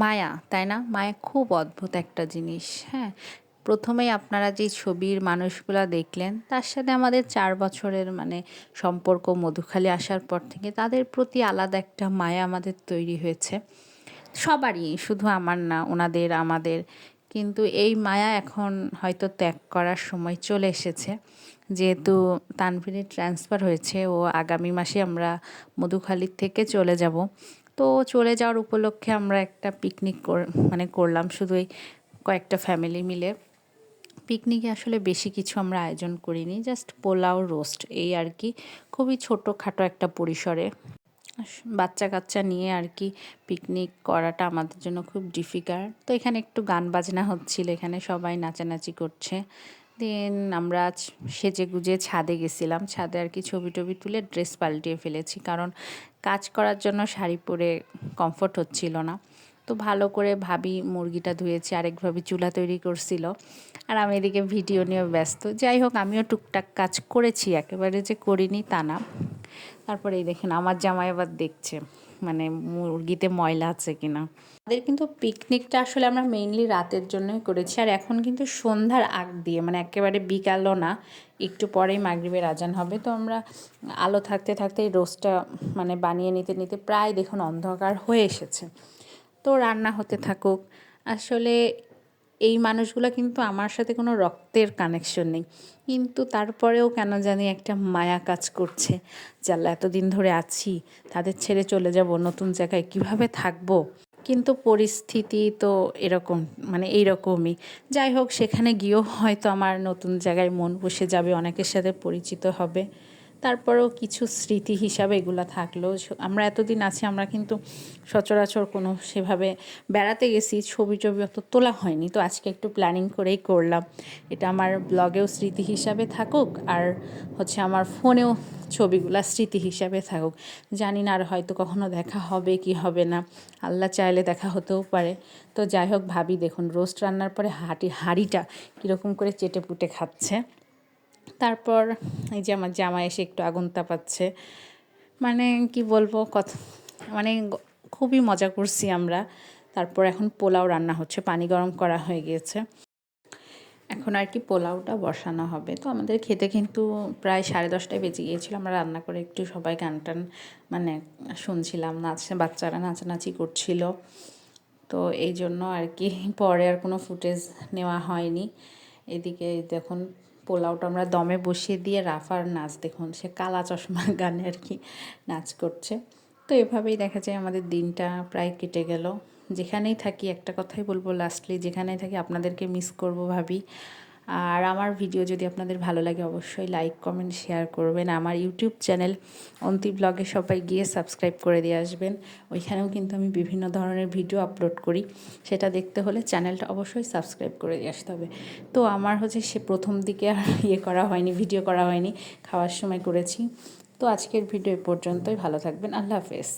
মায়া, তাই না? মায়া খুব অদ্ভুত একটা জিনিস। হ্যাঁ, প্রথমেই আপনারা যে ছবির মানুষগুলা দেখলেন তার সাথে আমাদের 4 বছরের সম্পর্ক মধুখালী আসার পর থেকে তাদের প্রতি আলাদা একটা মায়া আমাদের তৈরি হয়েছে। সবারই, শুধু আমার না, ওনাদের আমাদের। কিন্তু এই মায়া এখন হয়তো ত্যাগ করার সময় চলে এসেছে, যেহেতু তানভীরের ট্রান্সফার হয়েছে। ও আগামী মাসে আমরা মধুখালীর থেকে চলে যাব। তো চলে যাওয়ার উপলক্ষে আমরা একটা পিকনিক করলাম, শুধু এই কয়েকটা ফ্যামিলি মিলে। পিকনিকে আসলে বেশি কিছু আমরা আয়োজন করিনি, জাস্ট পোলাও রোস্ট এই আর কি। খুবই ছোটোখাটো একটা পরিসরে বাচ্চা কাচ্চা নিয়ে আর কি পিকনিক করাটা আমাদের জন্য খুব ডিফিকাল্ট। তো এখানে একটু গান বাজনা হচ্ছিল, এখানে সবাই নাচানাচি করছে। দেন আমরা সেজে গুজে ছাদে গেছিলাম। ছাদে আর কি ছবি টবি তুলে ড্রেস পাল্টিয়ে ফেলেছি, কারণ কাজ করার জন্য শাড়ি পরে কমফোর্ট হচ্ছিল না। তো ভালো করে ভাবি মুরগিটা ধুয়েছি, আরেক ভাবি চুলা তৈরি করছিল, আর আমি এদিকে ভিডিও নিয়ে ব্যস্ত। যাই হোক, আমিও টুকটাক কাজ করেছি, একেবারে যে করিনি তা না। তারপরে এই দেখেন আমার জামাই আবার দেখছে মুরগিতে ময়লা আছে কিনা। আমাদের কিন্তু পিকনিকটা আসলে আমরা মেইনলি রাতের জন্যই করেছি, আর এখন কিন্তু সন্ধ্যার আগ দিয়ে, একেবারে বিকালও না, একটু পরেই মাগরিবের আজান হবে। তো আমরা আলো থাকতে থাকতে এই রোস্টটা বানিয়ে নিতে নিতে প্রায় দেখুন অন্ধকার হয়ে এসেছে। তো রান্না হতে থাকুক। আসলে এই মানুষগুলো কিন্তু আমার সাথে কোনো রক্তের কানেকশন নেই, কিন্তু তারপরেও কেন জানি একটা মায়া কাজ করছে। যারা এতদিন ধরে আছি, তাদের ছেড়ে চলে যাব, নতুন জায়গায় কিভাবে থাকবো। কিন্তু পরিস্থিতি তো এরকম, এইরকমই। যাই হোক, সেখানে গিয়েও হয়তো আমার নতুন জায়গায় মন বসে যাবে, অনেকের সাথে পরিচিত হবে। তারপরেও কিছু স্মৃতি হিসাবে এগুলো থাকলেও, আমরা এতদিন আছি, আমরা কিন্তু সচরাচর কোনো সেভাবে বেড়াতে গেছি, ছবি টবি অত তোলা হয়নি। তো আজকে একটু প্ল্যানিং করেই করলাম। এটা আমার ব্লগেও স্মৃতি হিসাবে থাকুক, আর আমার ফোনেও ছবিগুলো স্মৃতি হিসাবে থাকুক। জানি না আর হয়তো কখনো দেখা হবে কি হবে না, আল্লাহ চাইলে দেখা হতেও পারে। তো যাই হোক, ভাবি দেখুন রোস্ট রান্নার পরে হাঁড়িটা কীরকম করে চেটে পুটে খাচ্ছে। তারপর এই যে আমার জামা এসে একটু আগুন তাপাচ্ছে। কি বলবো, কথা খুবই মজা করছি আমরা। তারপর এখন পোলাও রান্না হচ্ছে, পানি গরম করা হয়ে গিয়েছে, এখন আর কি পোলাওটা বসানো হবে। তো আমাদের খেতে কিন্তু প্রায় 10:30টায় বেজে গিয়েছিল। আমরা রান্না করে একটু সবাই গান টান শুনছিলাম, বাচ্চারা নাচানাচি করছিল। তো এই জন্য আর কি পরে আর কোনো ফুটেজ নেওয়া হয়নি। এদিকে দেখুন পোলাওটা আমরা দমে বসিয়ে দিয়ে রাফার নাচ দেখুন, সে কালা চশমা গানে আর কি নাচ করছে। তো এভাবেই দেখা যায় আমাদের দিনটা প্রায় কেটে গেল। যেখানেই থাকি একটা কথাই বলবো লাস্টলি, যেখানেই থাকি আপনাদেরকে মিস করব ভাবি। আর আমার ভিডিও যদি আপনাদের ভালো লাগে অবশ্যই লাইক কমেন্ট শেয়ার করবেন। আমার ইউটিউব চ্যানেল অন্তি ব্লগে সবাই গিয়ে সাবস্ক্রাইব করে দিয়ে আসবেন। ওইখানেও কিন্তু আমি বিভিন্ন ধরনের ভিডিও আপলোড করি, সেটা দেখতে হলে চ্যানেলটা অবশ্যই সাবস্ক্রাইব করে দিয়ে আসতে হবে। তো আমার সে প্রথম দিকে আর করা হয়নি, ভিডিও করা হয়নি, খাওয়ার সময় করেছি। তো আজকের ভিডিও এ পর্যন্তই, ভালো থাকবেন, আল্লাহ হাফেজ।